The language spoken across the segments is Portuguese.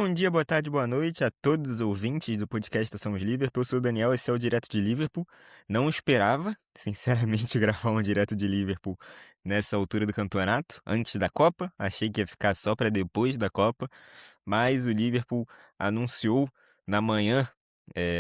Bom dia, boa tarde, boa noite a todos os ouvintes do podcast da Somos Liverpool. Eu sou o Daniel, esse é o Direto de Liverpool. Não esperava, sinceramente, gravar um Direto de Liverpool nessa altura do campeonato, antes da Copa. Achei que ia ficar só para depois da Copa, mas o Liverpool anunciou na manhã,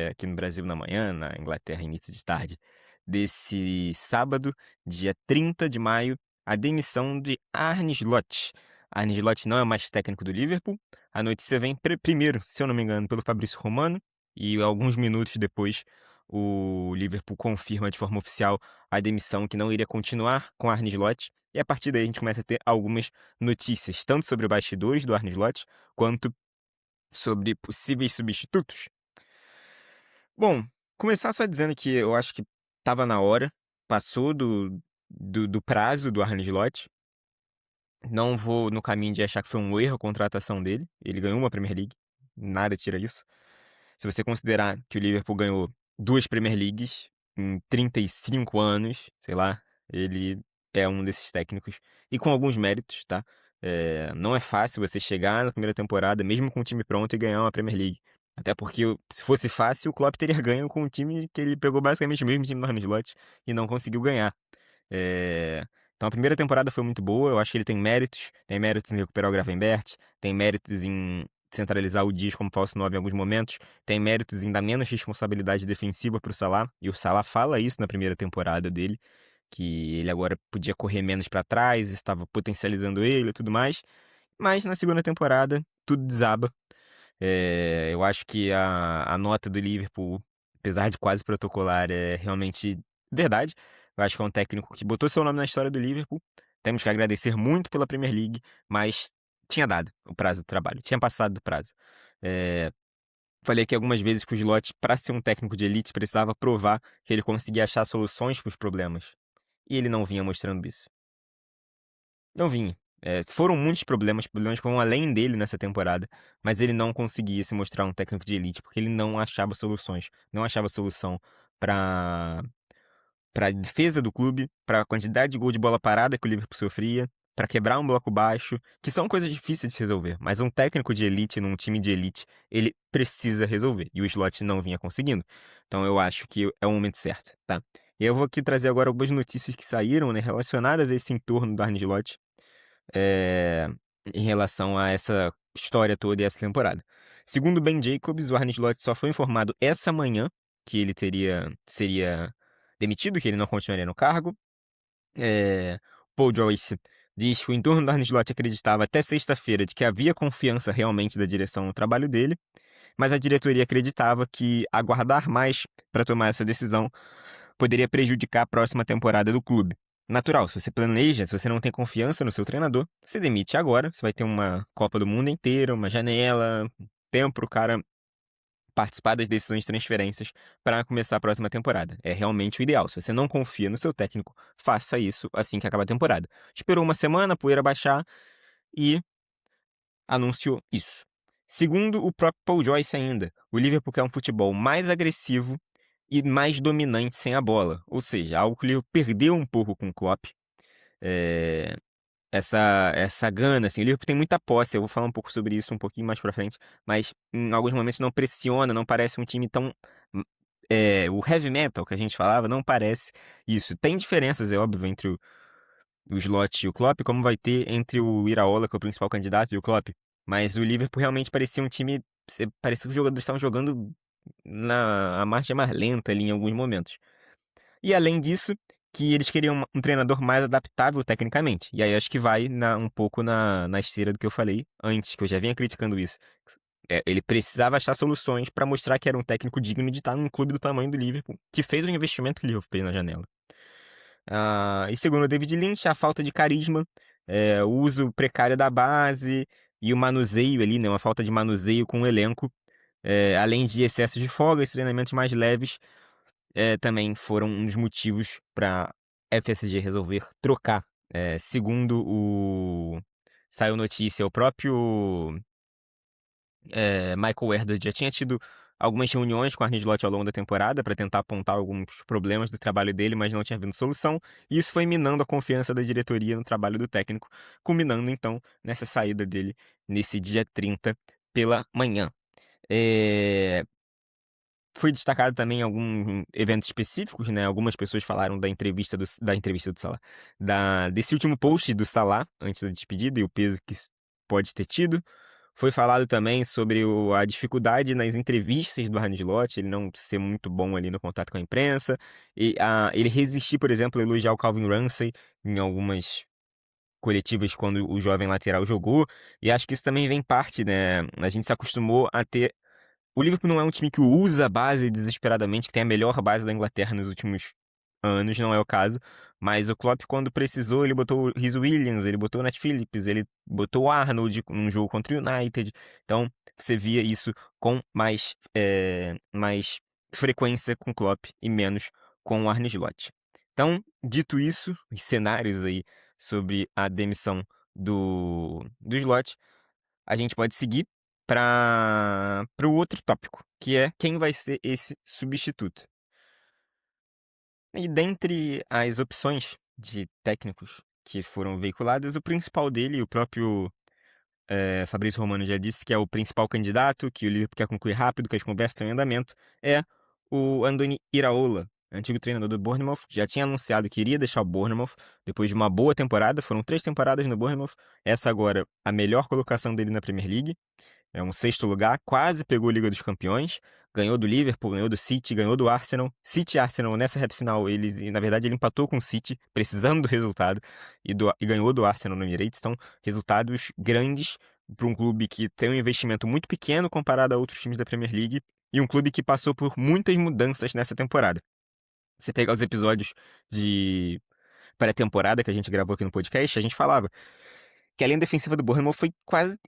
aqui no Brasil na manhã, na Inglaterra início de tarde, desse sábado, dia 30 de maio, a demissão de Arne Slot. Arne Slot não é mais técnico do Liverpool. A notícia vem primeiro, se eu não me engano, pelo Fabrício Romano, e alguns minutos depois o Liverpool confirma de forma oficial a demissão, que não iria continuar com Arne Slot. E a partir daí a gente começa a ter algumas notícias, tanto sobre bastidores do Arne Slot, quanto sobre possíveis substitutos. Bom, começar só dizendo que eu acho que estava na hora, passou do prazo do Arne Slot. Não vou no caminho de achar que foi um erro a contratação dele. Ele ganhou uma Premier League, nada tira isso. Se você considerar que o Liverpool ganhou 2 Premier Leagues em 35 anos, sei lá, ele é um desses técnicos e com alguns méritos, tá? Não é fácil você chegar na primeira temporada, mesmo com o time pronto, e ganhar uma Premier League. Até porque, se fosse fácil, o Klopp teria ganho com um time que ele pegou basicamente o mesmo time do Arne Slot e não conseguiu ganhar. Eh, então a primeira temporada foi muito boa, eu acho que ele tem méritos em recuperar o Gravenberch, tem méritos em centralizar o Dias como falso 9 em alguns momentos, tem méritos em dar menos responsabilidade defensiva para o Salah, e o Salah fala isso na primeira temporada dele, que ele agora podia correr menos para trás, estava potencializando ele e tudo mais, mas na segunda temporada tudo desaba. Eu acho que a nota do Liverpool, apesar de quase protocolar, é realmente verdade. Eu acho que é um técnico que botou seu nome na história do Liverpool. Temos que agradecer muito pela Premier League, mas tinha dado o prazo do trabalho, tinha passado do prazo. Eh, Falei aqui algumas vezes que o Slot, para ser um técnico de elite, precisava provar que ele conseguia achar soluções para os problemas. E ele não vinha mostrando isso. Não vinha. Foram muitos problemas que vão além dele nessa temporada, mas ele não conseguia se mostrar um técnico de elite, porque ele não achava soluções. Não achava solução para a defesa do clube, para a quantidade de gol de bola parada que o Liverpool sofria, para quebrar um bloco baixo, que são coisas difíceis de se resolver. Mas um técnico de elite, num time de elite, ele precisa resolver. E o Slot não vinha conseguindo. Então eu acho que é o momento certo, tá? E eu vou aqui trazer agora algumas notícias que saíram, né, relacionadas a esse entorno do Arne Slot, eh, em relação a essa história toda e essa temporada. Segundo Ben Jacobs, o Arne Slot só foi informado essa manhã que ele seria demitido, que ele não continuaria no cargo. Paul Joyce diz que o entorno do Arne Slot acreditava até sexta-feira de que havia confiança realmente da direção no trabalho dele, mas a diretoria acreditava que aguardar mais para tomar essa decisão poderia prejudicar a próxima temporada do clube. Natural, se você planeja, se você não tem confiança no seu treinador, você demite agora, você vai ter uma Copa do Mundo inteira, uma janela, tempo para o cara participar das decisões de transferências para começar a próxima temporada. É realmente o ideal. Se você não confia no seu técnico, faça isso assim que acabar a temporada. Esperou uma semana, a poeira baixar e anunciou isso. Segundo o próprio Paul Joyce ainda, o Liverpool quer um futebol mais agressivo e mais dominante sem a bola. Ou seja, algo que o Liverpool perdeu um pouco com o Klopp. É, essa gana, assim, o Liverpool tem muita posse, eu vou falar um pouco sobre isso um pouquinho mais pra frente, mas em alguns momentos não pressiona, não parece um time tão... o heavy metal que a gente falava não parece isso. Tem diferenças, é óbvio, entre o Slot e o Klopp, como vai ter entre o Iraola, que é o principal candidato, e o Klopp. Mas o Liverpool realmente parecia um time... Parecia que os jogadores estavam jogando na a marcha mais lenta ali em alguns momentos. E além disso, que eles queriam um treinador mais adaptável tecnicamente. E aí acho que vai um pouco na esteira do que eu falei antes, que eu já vinha criticando isso. Ele precisava achar soluções para mostrar que era um técnico digno de estar num clube do tamanho do Liverpool, que fez o investimento que o Liverpool fez na janela. E segundo o David Lynch, a falta de carisma, o uso precário da base e o manuseio ali, né, uma falta de manuseio com o elenco, além de excessos de folga, treinamentos mais leves, também foram um dos motivos para FSG resolver trocar. Segundo saiu notícia, o próprio Michael Herder já tinha tido algumas reuniões com o Arne Slot ao longo da temporada para tentar apontar alguns problemas do trabalho dele, mas não tinha havido solução, e isso foi minando a confiança da diretoria no trabalho do técnico, culminando então nessa saída dele nesse dia 30 pela manhã. Eh, Foi destacado também alguns eventos específicos, né, algumas pessoas falaram da entrevista do Salah, desse último post do Salah, antes da despedida, e o peso que isso pode ter tido. Foi falado também sobre a dificuldade nas entrevistas do Arne Slot, ele não ser muito bom ali no contato com a imprensa, e ele resistir, por exemplo, a elogiar o Calvin Ramsey em algumas coletivas quando o jovem lateral jogou, e acho que isso também vem parte, né, a gente se acostumou a ter o Liverpool não é um time que usa a base desesperadamente, que tem a melhor base da Inglaterra nos últimos anos, não é o caso. Mas o Klopp, quando precisou, ele botou o Rhys Williams, ele botou o Nat Phillips, ele botou o Arnold num jogo contra o United. Então, você via isso com mais frequência com o Klopp e menos com o Arne Slot. Então, dito isso, os cenários aí sobre a demissão do Slot, a gente pode seguir para o outro tópico, que é quem vai ser esse substituto. E dentre as opções de técnicos que foram veiculadas, o principal dele, o próprio Fabrício Romano já disse que é o principal candidato, que o Liverpool quer concluir rápido, que as conversas estão em andamento, é o Andoni Iraola, antigo treinador do Bournemouth, já tinha anunciado que iria deixar o Bournemouth depois de uma boa temporada, foram 3 temporadas no Bournemouth, essa agora a melhor colocação dele na Premier League, é um sexto lugar, quase pegou a Liga dos Campeões, ganhou do Liverpool, ganhou do City, ganhou do Arsenal. City e Arsenal, nessa reta final, na verdade, ele empatou com o City, precisando do resultado, e ganhou do Arsenal no Emirates. Então, resultados grandes para um clube que tem um investimento muito pequeno comparado a outros times da Premier League, e um clube que passou por muitas mudanças nessa temporada. Você pegar os episódios de pré-temporada que a gente gravou aqui no podcast, a gente falava que a linha defensiva do Bournemouth foi quase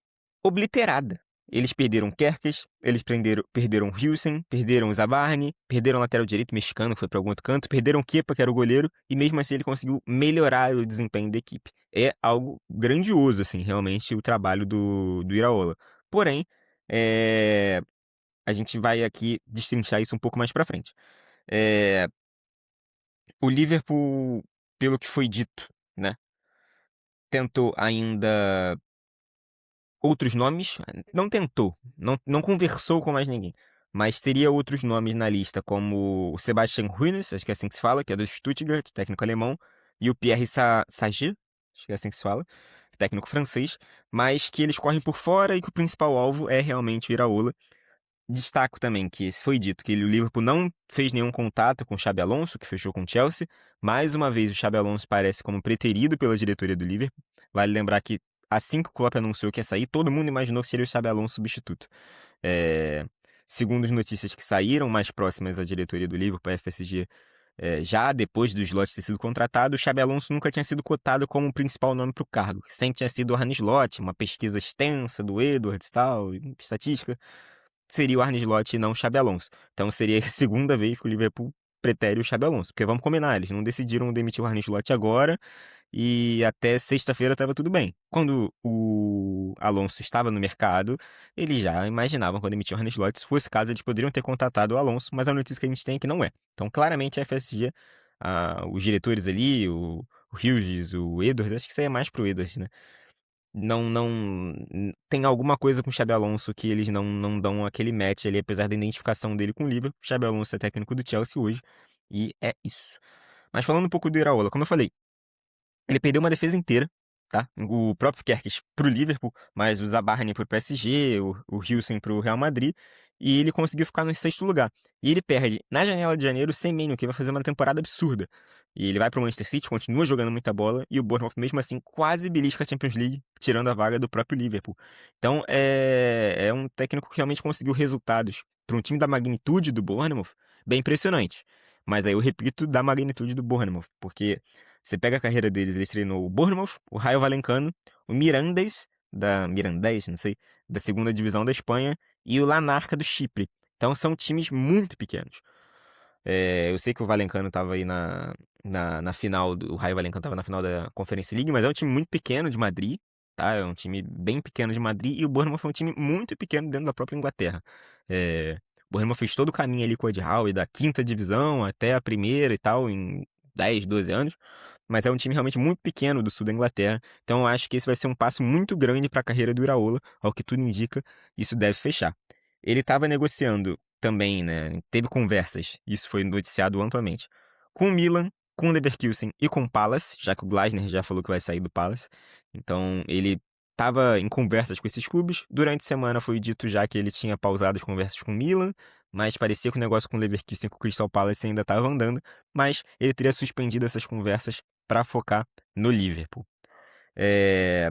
obliterada. Eles perderam Kerkez, eles perderam Hülsen, perderam o Zabarni, perderam o lateral direito mexicano, que foi para algum outro canto, perderam o Kepa, que era o goleiro, e mesmo assim ele conseguiu melhorar o desempenho da equipe. É algo grandioso, assim, realmente, o trabalho do Iraola. Porém, a gente vai aqui destrinchar isso um pouco mais para frente. O Liverpool, pelo que foi dito, né, tentou ainda outros nomes, não tentou, não conversou com mais ninguém, mas teria outros nomes na lista, como o Sebastian Hoeneß, acho que é assim que se fala, que é do Stuttgart, técnico alemão, e o Pierre Saget, acho que é assim que se fala, técnico francês, mas que eles correm por fora e que o principal alvo é realmente o Iraola. Destaco também que foi dito que o Liverpool não fez nenhum contato com o Xabi Alonso, que fechou com o Chelsea. Mais uma vez, o Xabi Alonso parece como preterido pela diretoria do Liverpool. Vale lembrar que assim que o Klopp anunciou que ia sair, todo mundo imaginou que seria o Xabi Alonso substituto. Segundo as notícias que saíram mais próximas à diretoria do Liverpool, a FSG, já depois do Slot ter sido contratado, o Xabi Alonso nunca tinha sido cotado como o principal nome para o cargo. Sempre tinha sido o Arne Slot, uma pesquisa extensa do Edwards e tal, estatística. Seria o Arne Slot e não o Xabi Alonso. Então seria a segunda vez que o Liverpool pretere o Xabi Alonso. Porque vamos combinar, eles não decidiram demitir o Arne Slot agora e até sexta-feira estava tudo bem. Quando o Alonso estava no mercado, eles já imaginavam quando demitir o Arne Slot. Se fosse caso, eles poderiam ter contratado o Alonso, mas a notícia que a gente tem é que não é. Então claramente a FSG, os diretores ali, o Hughes, o Edwards, acho que isso aí é mais pro Edwards, né? Tem alguma coisa com o Xabi Alonso que eles não dão aquele match ali, apesar da identificação dele com o Liverpool. O Xabi Alonso é técnico do Chelsea hoje, e é isso. Mas falando um pouco do Iraola, como eu falei, ele perdeu uma defesa inteira, tá? O próprio Kerkez pro Liverpool, mas o Zabarni pro PSG, o Hülsen pro Real Madrid, e ele conseguiu ficar no sexto lugar. E ele perde na janela de janeiro sem Semenyo, que vai fazer uma temporada absurda. E ele vai pro Manchester City, continua jogando muita bola, e o Bournemouth mesmo assim quase belisca a Champions League, tirando a vaga do próprio Liverpool. Então é um técnico que realmente conseguiu resultados para um time da magnitude do Bournemouth, bem impressionante. Mas aí eu repito, da magnitude do Bournemouth, porque você pega a carreira deles, eles treinou o Bournemouth, o Rayo Vallecano, o Mirandés, não sei, da segunda divisão da Espanha, e o Lanarca do Chipre. Então são times muito pequenos. Eu sei que o Valencano estava aí na final, o Rayo Vallecano estava na final da Conference League, mas é um time muito pequeno de Madrid, tá? É um time bem pequeno de Madrid, e o Bournemouth é um time muito pequeno dentro da própria Inglaterra. O Bournemouth fez todo o caminho ali com o Ed Howe, da quinta divisão até a primeira e tal, em 10, 12 anos. mas é um time realmente muito pequeno do sul da Inglaterra. Então eu acho que esse vai ser um passo muito grande para a carreira do Iraola, ao que tudo indica, isso deve fechar. Ele estava negociando também, né? Teve conversas, isso foi noticiado amplamente, com o Milan, com o Leverkusen e com o Palace, já que o Glasner já falou que vai sair do Palace. Então ele estava em conversas com esses clubes. Durante a semana foi dito já que ele tinha pausado as conversas com o Milan, mas parecia que o negócio com o Leverkusen e com o Crystal Palace ainda estava andando, mas ele teria suspendido essas conversas para focar no Liverpool. É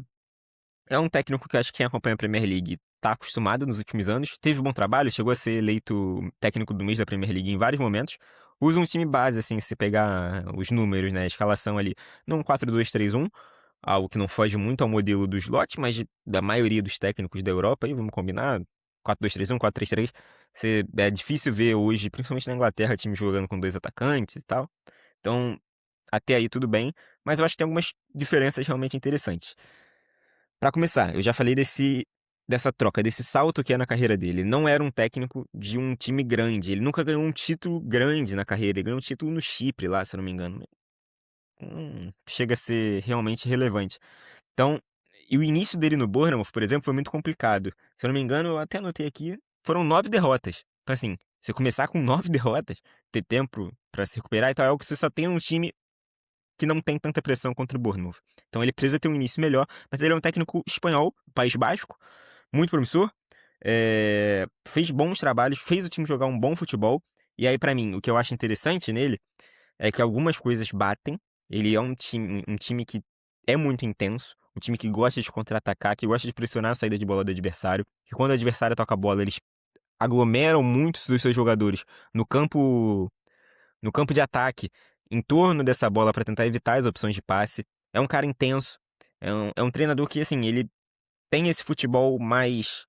um técnico que eu acho que quem acompanha a Premier League está acostumado nos últimos anos. Teve um bom trabalho, chegou a ser eleito técnico do mês da Premier League em vários momentos. Usa um time base, assim, se pegar os números, né, a escalação ali, num 4-2-3-1, algo que não foge muito ao modelo do Slot, mas da maioria dos técnicos da Europa, aí vamos combinar, 4-2-3-1, 4-3-3, é difícil ver hoje, principalmente na Inglaterra, time jogando com dois atacantes e tal. Então, até aí tudo bem, mas eu acho que tem algumas diferenças realmente interessantes. Pra começar, eu já falei dessa troca, desse salto que é na carreira dele. Ele não era um técnico de um time grande. Ele nunca ganhou um título grande na carreira. Ele ganhou um título no Chipre lá, se eu não me engano. Chega a ser realmente relevante. Então, e o início dele no Bournemouth, por exemplo, foi muito complicado. Se eu não me engano, eu até anotei aqui, foram 9 derrotas. Então, assim, você começar com 9 derrotas, ter tempo pra se recuperar e tal, é algo que você só tem um time que não tem tanta pressão contra o Bournemouth. Então ele precisa ter um início melhor, mas ele é um técnico espanhol, País Basco, muito promissor, fez bons trabalhos, fez o time jogar um bom futebol, e aí pra mim, o que eu acho interessante nele é que algumas coisas batem, ele é um time que é muito intenso, um time que gosta de contra-atacar, que gosta de pressionar a saída de bola do adversário, que quando o adversário toca a bola, eles aglomeram muitos dos seus jogadores no campo de ataque, em torno dessa bola para tentar evitar as opções de passe. É um cara intenso. É um treinador que, assim, ele tem esse futebol mais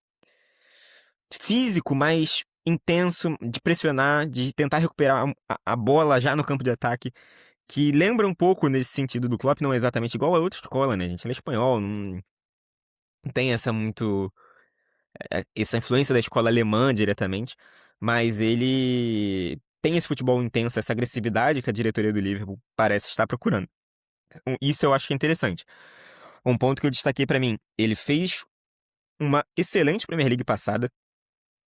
físico, mais intenso, de pressionar, de tentar recuperar a bola já no campo de ataque, que lembra um pouco nesse sentido do Klopp, não é exatamente igual a outra escola, né, gente? Ele é espanhol, não tem essa influência da escola alemã diretamente, mas ele tem esse futebol intenso, essa agressividade que a diretoria do Liverpool parece estar procurando. Isso eu acho que é interessante. Um ponto que eu destaquei pra mim, ele fez uma excelente Premier League passada,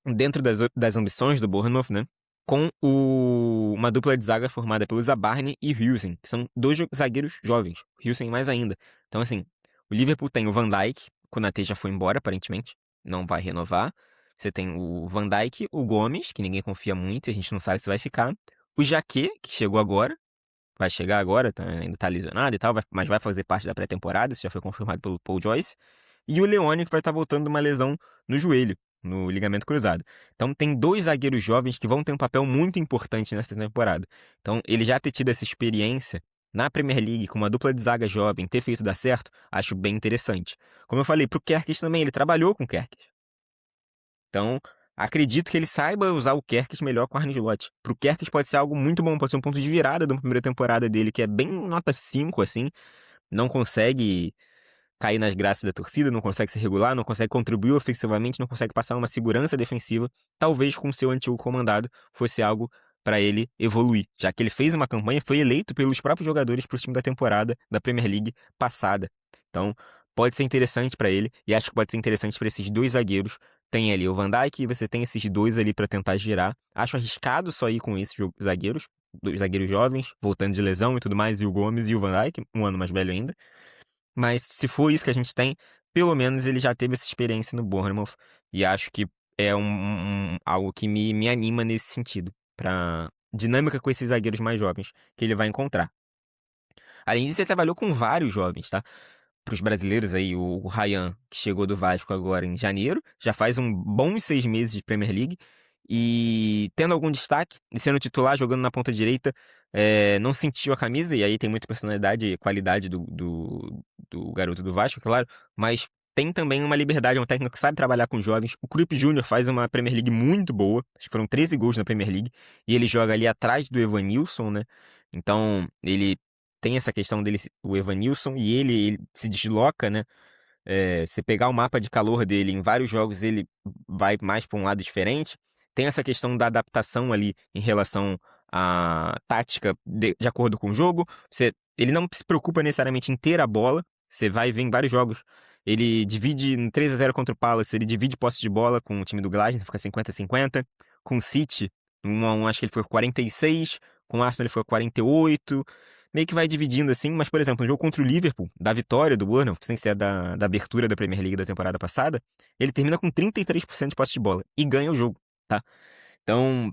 dentro das ambições do Bournemouth, né? Com uma dupla de zaga formada pelo Zabarni e Huijsen, que são dois zagueiros jovens. Huijsen mais ainda. Então, assim, o Liverpool tem o Van Dijk, o Konaté já foi embora, aparentemente, não vai renovar. Você tem o Van Dijk, o Gomes, que ninguém confia muito, e a gente não sabe se vai ficar. O Jacquet, que chegou agora, vai chegar agora, ainda tá lesionado e tal, mas vai fazer parte da pré-temporada, isso já foi confirmado pelo Paul Joyce. E o Leone, que vai estar voltando de uma lesão no joelho, no ligamento cruzado. Então tem dois zagueiros jovens que vão ter um papel muito importante nessa temporada. Então ele já ter tido essa experiência na Premier League com uma dupla de zaga jovem, ter feito dar certo, acho bem interessante. Como eu falei, pro Kerkez também, ele trabalhou com o Kerkez. Então, acredito que ele saiba usar o Kerkez melhor com o Arne Slot. Pro Kerkez pode ser algo muito bom, pode ser um ponto de virada da primeira temporada dele, que é bem nota 5, assim. Não consegue cair nas graças da torcida, não consegue se regular, não consegue contribuir ofensivamente, não consegue passar uma segurança defensiva. Talvez com seu antigo comandado fosse algo para ele evoluir, já que ele fez uma campanha e foi eleito pelos próprios jogadores para o time da temporada da Premier League passada. Então, pode ser interessante para ele e acho que pode ser interessante para esses dois zagueiros. Tem ali o Van Dijk e você tem esses dois ali para tentar girar. Acho arriscado só ir com esses zagueiros, dois zagueiros jovens, voltando de lesão e tudo mais, e o Gomes e o Van Dijk, um ano mais velho ainda. Mas se for isso que a gente tem, pelo menos ele já teve essa experiência no Bournemouth. E acho que é algo que me anima nesse sentido. Pra dinâmica com esses zagueiros mais jovens que ele vai encontrar. Além disso, ele trabalhou com vários jovens, tá? Para os brasileiros aí, o Ryan, que chegou do Vasco agora em janeiro, já faz um bons 6 meses de Premier League. E tendo algum destaque, e sendo titular, jogando na ponta direita, não sentiu a camisa, e aí tem muita personalidade e qualidade do garoto do Vasco, claro, mas tem também uma liberdade, é um técnico que sabe trabalhar com jovens. O Krupp Júnior faz uma Premier League muito boa, acho que foram 13 gols na Premier League, e ele joga ali atrás do Evanilson, né? Então, ele tem essa questão dele, o Evanilson, e ele se desloca, né? Se pegar o mapa de calor dele, em vários jogos ele vai mais para um lado diferente. Tem essa questão da adaptação ali em relação à tática de acordo com o jogo. Você ele não se preocupa necessariamente em ter a bola. Você vai ver em vários jogos. Ele divide no 3-0 contra o Palace, ele divide posse de bola com o time do Glasner, fica 50-50. Com o City, 1-1, acho que ele foi 46. Com o Arsenal ele foi 48. Meio que vai dividindo assim, mas, por exemplo, no jogo contra o Liverpool, da vitória do Burnham, sem ser da abertura da Premier League da temporada passada, ele termina com 33% de posse de bola e ganha o jogo, tá? Então,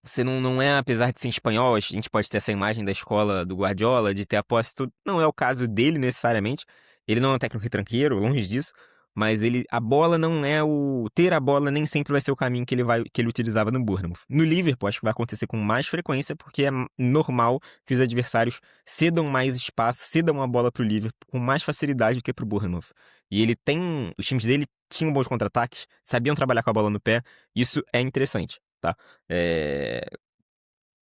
você não é, apesar de ser espanhol, a gente pode ter essa imagem da escola do Guardiola, de ter a posse, tudo. Não é o caso dele necessariamente. Ele não é um técnico retranqueiro, longe disso. Mas a bola não é o. Ter a bola nem sempre vai ser o caminho que ele utilizava no Bournemouth. No Liverpool, acho que vai acontecer com mais frequência, porque é normal que os adversários cedam mais espaço, cedam a bola pro Liverpool com mais facilidade do que pro Bournemouth. E ele tem. Os times dele tinham bons contra-ataques, sabiam trabalhar com a bola no pé. Isso é interessante, tá? É,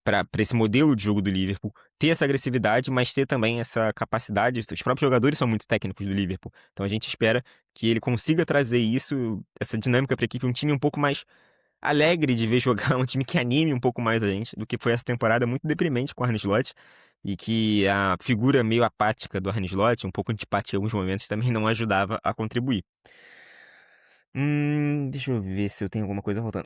para esse modelo de jogo do Liverpool ter essa agressividade, mas ter também essa capacidade. Os próprios jogadores são muito técnicos do Liverpool, então a gente espera que ele consiga trazer isso, essa dinâmica para a equipe, um time um pouco mais alegre de ver jogar, um time que anime um pouco mais a gente, do que foi essa temporada muito deprimente com o Arne Slot, e que a figura meio apática do Arne Slot, um pouco antipatia em alguns momentos, também não ajudava a contribuir. Deixa eu ver se eu tenho alguma coisa voltando.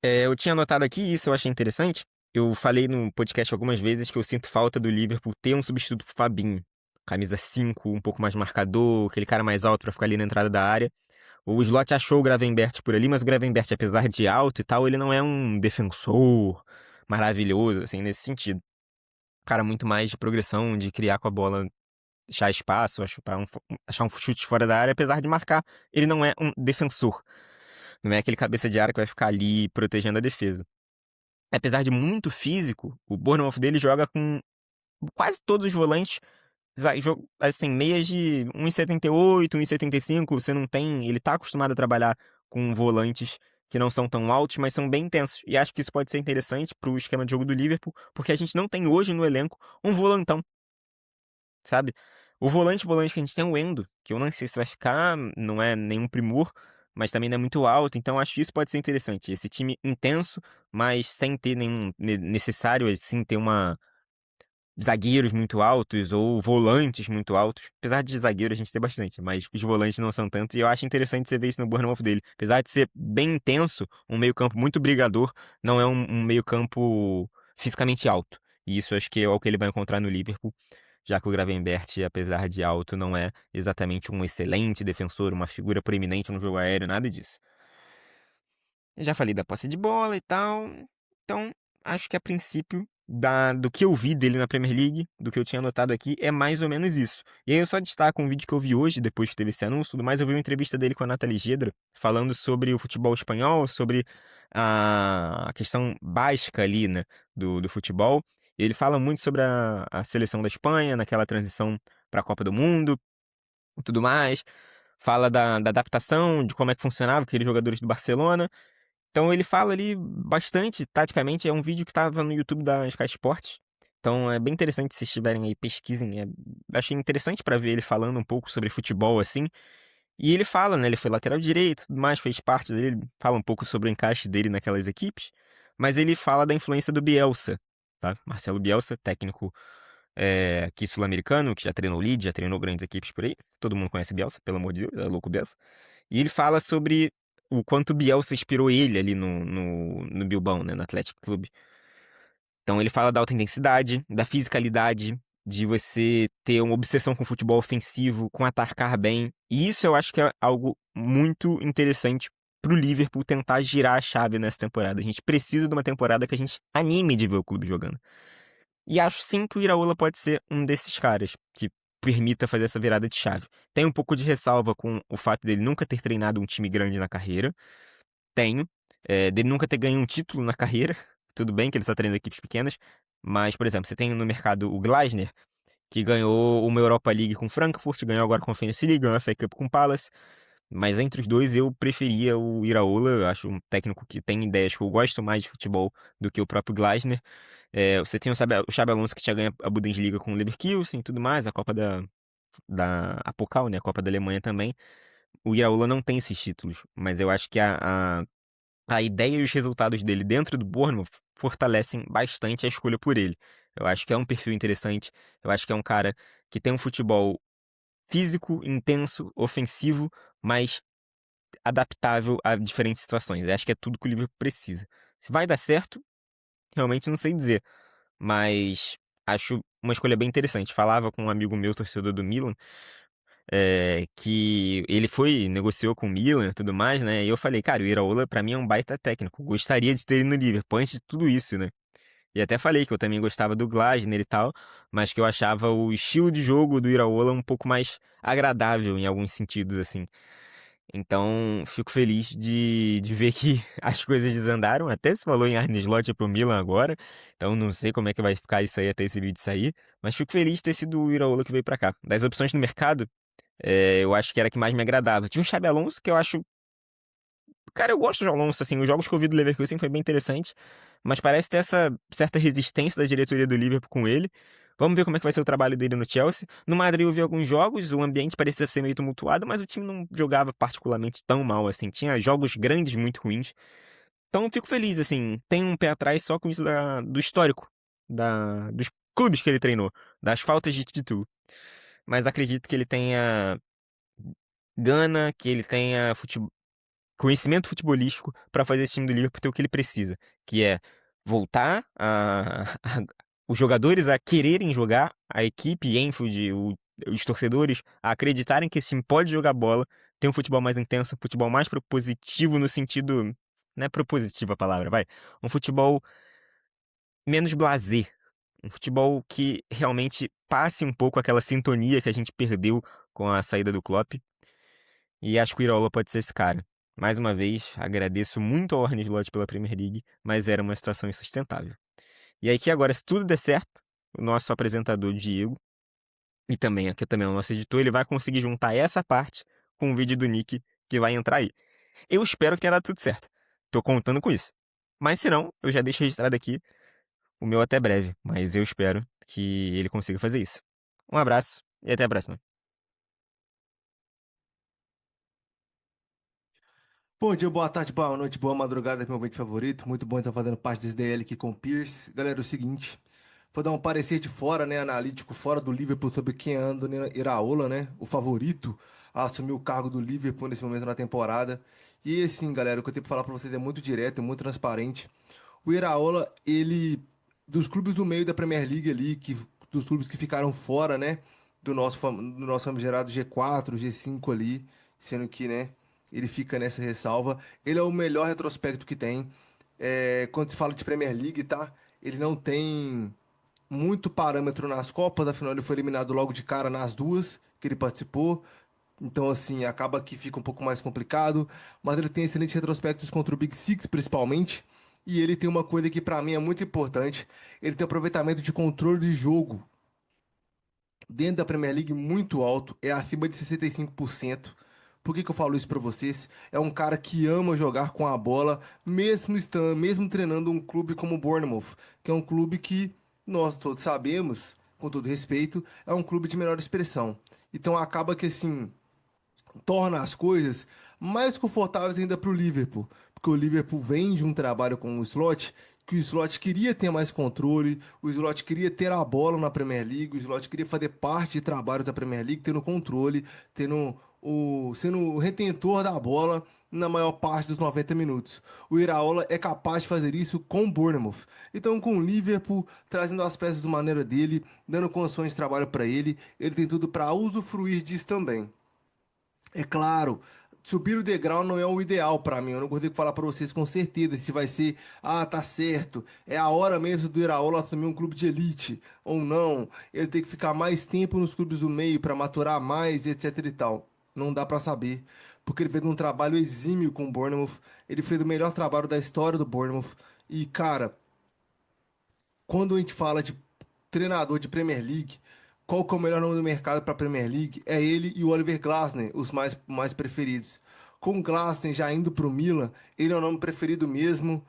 Eu tinha anotado aqui, isso eu achei interessante. Eu falei no podcast algumas vezes que eu sinto falta do Liverpool ter um substituto pro Fabinho. Camisa 5, um pouco mais marcador, aquele cara mais alto pra ficar ali na entrada da área. O Slot achou o Gravenberch por ali, mas o Gravenberch, apesar de alto e tal, ele não é um defensor maravilhoso, assim, nesse sentido. Cara muito mais de progressão, de criar com a bola, deixar espaço, achar um chute fora da área, apesar de marcar. Ele não é um defensor. Não é aquele cabeça de área que vai ficar ali protegendo a defesa. Apesar de muito físico, o Bournemouth dele joga com quase todos os volantes, assim, meias de 1,78, 1,75. Você não tem. Ele tá acostumado a trabalhar com volantes que não são tão altos, mas são bem intensos. E acho que isso pode ser interessante pro esquema de jogo do Liverpool, porque a gente não tem hoje no elenco um volantão, sabe? O volante que a gente tem é o Endo, que eu não sei se vai ficar, não é nenhum primor, mas também não é muito alto, então acho que isso pode ser interessante. Esse time intenso, mas sem ter nenhum necessário, assim, ter zagueiros muito altos ou volantes muito altos. Apesar de zagueiro a gente ter bastante, mas os volantes não são tanto, e eu acho interessante você ver isso no Bournemouth dele. Apesar de ser bem intenso, um meio-campo muito brigador, não é um meio-campo fisicamente alto. E isso acho que é o que ele vai encontrar no Liverpool, já que o Gravenberch, apesar de alto, não é exatamente um excelente defensor, uma figura proeminente no jogo aéreo, nada disso. Eu já falei da posse de bola e tal. Então, acho que a princípio, do que eu vi dele na Premier League, do que eu tinha anotado aqui, é mais ou menos isso. E aí eu só destaco um vídeo que eu vi hoje, depois que teve esse anúncio, tudo mais, eu vi uma entrevista dele com a Nathalie Gedra, falando sobre o futebol espanhol, sobre a questão básica ali, né, do futebol. E ele fala muito sobre a seleção da Espanha, naquela transição para a Copa do Mundo e tudo mais. Fala da adaptação, de como é que funcionava aqueles jogadores do Barcelona. Então ele fala ali bastante, taticamente, é um vídeo que estava no YouTube da Sky Sports. Então é bem interessante se estiverem aí, pesquisem. Achei interessante para ver ele falando um pouco sobre futebol assim. E ele fala, né? Ele foi lateral direito, tudo mais, fez parte dele, fala um pouco sobre o encaixe dele naquelas equipes. Mas ele fala da influência do Bielsa, tá? Marcelo Bielsa, técnico aqui sul-americano, que já treinou Leeds, já treinou grandes equipes por aí. Todo mundo conhece Bielsa, pelo amor de Deus, é louco Bielsa. E ele fala sobre o quanto o Bielsa inspirou ele ali no Bilbao, né, no Atlético Clube. Então ele fala da alta intensidade, da fisicalidade, de você ter uma obsessão com futebol ofensivo, com atacar bem. E isso eu acho que é algo muito interessante pro Liverpool tentar girar a chave nessa temporada. A gente precisa de uma temporada que a gente anime de ver o clube jogando. E acho sim que o Iraola pode ser um desses caras que permita fazer essa virada de chave. Tem um pouco de ressalva com o fato dele nunca ter treinado um time grande na carreira. Tenho. Dele nunca ter ganho um título na carreira. Tudo bem que ele está treinando equipes pequenas. Mas, por exemplo, você tem no mercado o Glasner, que ganhou uma Europa League com o Frankfurt, ganhou agora com a Conference League, ganhou a FA Cup com o Palace. Mas entre os dois eu preferia o Iraola. Eu acho um técnico que tem ideias que eu gosto mais de futebol do que o próprio Glasner. Você tem o Xabi Alonso que tinha ganho a Bundesliga com o Leverkusen e tudo mais, a Copa a Pokal, né, a Copa da Alemanha também. O Iraola não tem esses títulos, mas eu acho que a ideia e os resultados dele dentro do Bournemouth fortalecem bastante a escolha por ele. Eu acho que é um perfil interessante. Eu acho que é um cara que tem um futebol físico, intenso, ofensivo, mas adaptável a diferentes situações. Eu acho que é tudo que o Liverpool precisa. Se vai dar certo, realmente não sei dizer, mas acho uma escolha bem interessante. Falava com um amigo meu, torcedor do Milan, que ele negociou com o Milan e tudo mais, né? E eu falei, cara, o Iraola pra mim é um baita técnico. Gostaria de ter ele no Liverpool antes de tudo isso, né? E até falei que eu também gostava do Glasner e tal, mas que eu achava o estilo de jogo do Iraola um pouco mais agradável em alguns sentidos, assim. Então, fico feliz de ver que as coisas desandaram. Até se falou em Arne Slot pro Milan agora. Então, não sei como é que vai ficar isso aí até esse vídeo sair. Mas fico feliz de ter sido o Iraola que veio pra cá. Das opções no mercado, eu acho que era a que mais me agradava. Tinha o Xabi Alonso, que eu acho. Cara, eu gosto do Alonso, assim. Os jogos que eu vi do Leverkusen foi bem interessante. Mas parece ter essa certa resistência da diretoria do Liverpool com ele. Vamos ver como é que vai ser o trabalho dele no Chelsea. No Madrid eu vi alguns jogos, o ambiente parecia ser meio tumultuado, mas o time não jogava particularmente tão mal assim. Tinha jogos grandes muito ruins. Então eu fico feliz, assim. Tem um pé atrás só com isso do histórico, dos clubes que ele treinou, das faltas de título. Mas acredito que ele tenha gana, que ele tenha conhecimento futebolístico para fazer esse time do Liverpool ter o que ele precisa, que é voltar os jogadores a quererem jogar, a equipe, Enfield, os torcedores a acreditarem que esse time pode jogar bola, ter um futebol mais intenso, um futebol mais propositivo no sentido, não é propositiva a palavra, vai, um futebol menos blasé, um futebol que realmente passe um pouco aquela sintonia que a gente perdeu com a saída do Klopp. E acho que o Iraola pode ser esse cara. Mais uma vez, agradeço muito ao Arne Slot pela Premier League, mas era uma situação insustentável. E aí que agora, se tudo der certo, o nosso apresentador Diego, e também aqui também é o nosso editor, ele vai conseguir juntar essa parte com o vídeo do Nick que vai entrar aí. Eu espero que tenha dado tudo certo. Tô contando com isso. Mas se não, eu já deixo registrado aqui o meu até breve, mas eu espero que ele consiga fazer isso. Um abraço e até a próxima. Bom dia, boa tarde, boa noite, boa madrugada, meu ouvinte favorito. Muito bom estar fazendo parte desse DL aqui com o Pierce. Galera, é o seguinte, vou dar um parecer de fora, né, analítico, fora do Liverpool sobre quem anda no Iraola, né, o favorito a assumir o cargo do Liverpool nesse momento na temporada. E assim, galera, o que eu tenho pra falar pra vocês é muito direto, é muito transparente. O Iraola, ele, dos clubes do meio da Premier League ali, dos clubes que ficaram fora, né, do nosso famigerado G4, G5 ali, sendo que, né, ele fica nessa ressalva. Ele é o melhor retrospecto que tem. Quando se fala de Premier League, tá? Ele não tem muito parâmetro nas Copas, afinal ele foi eliminado logo de cara nas duas que ele participou. Então, assim, acaba que fica um pouco mais complicado. Mas ele tem excelentes retrospectos contra o Big Six, principalmente. E ele tem uma coisa que pra mim é muito importante. Ele tem um aproveitamento de controle de jogo dentro da Premier League muito alto, é acima de 65%. Por que que eu falo isso pra vocês? É um cara que ama jogar com a bola, mesmo treinando um clube como o Bournemouth, que é um clube que nós todos sabemos, com todo respeito, é um clube de menor expressão. Então acaba que assim, torna as coisas mais confortáveis ainda para o Liverpool, porque o Liverpool vem de um trabalho com o Slot, que o Slot queria ter mais controle, o Slot queria ter a bola na Premier League, o Slot queria fazer parte de trabalhos da Premier League, tendo controle, sendo o retentor da bola na maior parte dos 90 minutos. O Iraola é capaz de fazer isso com o Bournemouth. Então, com o Liverpool trazendo as peças de maneira dele, dando condições de trabalho para ele tem tudo para usufruir disso também. É claro, subir o degrau não é o ideal pra mim. Eu não consigo falar pra vocês com certeza se vai ser, tá certo, é a hora mesmo do Iraola assumir um clube de elite ou não. Ele tem que ficar mais tempo nos clubes do meio pra maturar mais, etc e tal. Não dá pra saber, porque ele fez um trabalho exímio com o Bournemouth. Ele fez o melhor trabalho da história do Bournemouth. E, cara, quando a gente fala de treinador de Premier League, qual que é o melhor nome do mercado para Premier League? É ele e o Oliver Glasner, os mais preferidos. Com o Glasner já indo para o Milan, ele é o nome preferido mesmo.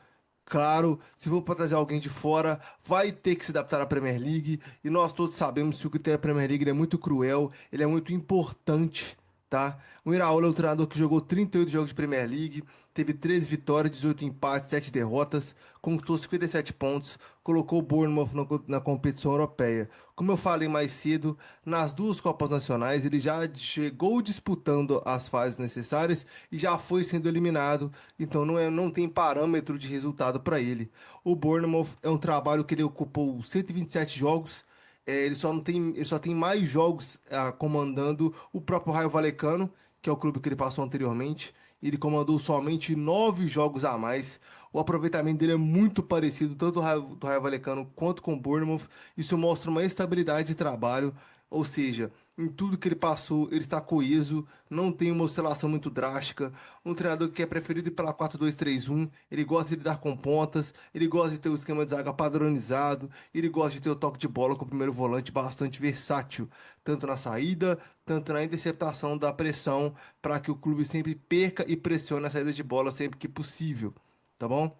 Claro, se for para trazer alguém de fora, vai ter que se adaptar à Premier League. E nós todos sabemos que o critério da Premier League ele é muito cruel, ele é muito importante, tá? O Iraola é o treinador que jogou 38 jogos de Premier League, teve 13 vitórias, 18 empates, 7 derrotas, conquistou 57 pontos, colocou o Bournemouth na competição europeia. Como eu falei mais cedo, nas duas Copas Nacionais ele já chegou disputando as fases necessárias e já foi sendo eliminado, então não tem parâmetro de resultado para ele. O Bournemouth é um trabalho que ele ocupou 127 jogos. Ele só tem mais jogos comandando o próprio Raio Vallecano, que é o clube que ele passou anteriormente. Ele comandou somente 9 jogos a mais. O aproveitamento dele é muito parecido, tanto do Raio Vallecano quanto com o Bournemouth. Isso mostra uma estabilidade de trabalho, ou seja, em tudo que ele passou, ele está coeso, não tem uma oscilação muito drástica. Um treinador que é preferido pela 4-2-3-1, ele gosta de lidar com pontas, ele gosta de ter o esquema de zaga padronizado, ele gosta de ter o toque de bola com o primeiro volante bastante versátil, tanto na saída, tanto na interceptação da pressão, para que o clube sempre perca e pressione a saída de bola sempre que possível, tá bom?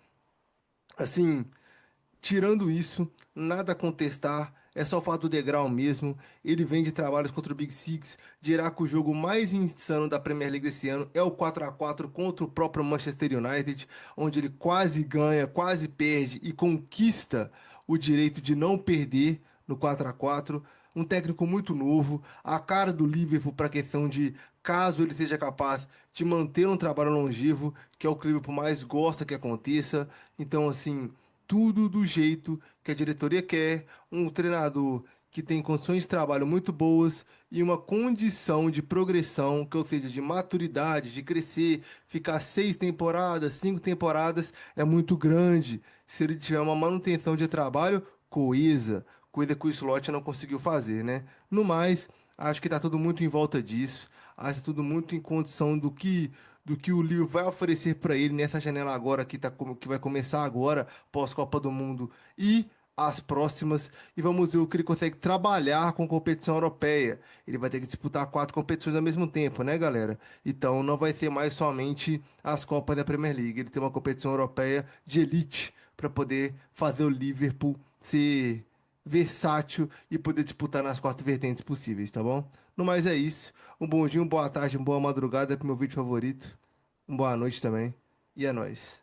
Assim, tirando isso, nada a contestar, é só o fato do degrau mesmo. Ele vem de trabalhos contra o Big Six, dirá que o jogo mais insano da Premier League desse ano é o 4-4 contra o próprio Manchester United, onde ele quase ganha, quase perde e conquista o direito de não perder no 4-4. Um técnico muito novo, a cara do Liverpool para a questão de caso ele seja capaz de manter um trabalho longevo, que é o que o Liverpool mais gosta que aconteça. Então, assim, tudo do jeito que a diretoria quer, um treinador que tem condições de trabalho muito boas e uma condição de progressão, que ou seja, de maturidade, de crescer, ficar 6 temporadas, 5 temporadas é muito grande. Se ele tiver uma manutenção de trabalho coesa, coisa que o Slot não conseguiu fazer, né? No mais, acho que tá tudo muito em volta disso. Acho que tá tudo muito em condição do que o Liverpool vai oferecer para ele nessa janela agora que vai começar agora, pós-Copa do Mundo e as próximas, e vamos ver o que ele consegue trabalhar com competição europeia. Ele vai ter que disputar 4 competições ao mesmo tempo, né, galera? Então não vai ser mais somente as Copas da Premier League. Ele tem uma competição europeia de elite para poder fazer o Liverpool ser versátil e poder disputar nas 4 vertentes possíveis, tá bom? No mais é isso. Um bom dia, uma boa tarde, uma boa madrugada pro meu vídeo favorito. Uma boa noite também. E é nóis.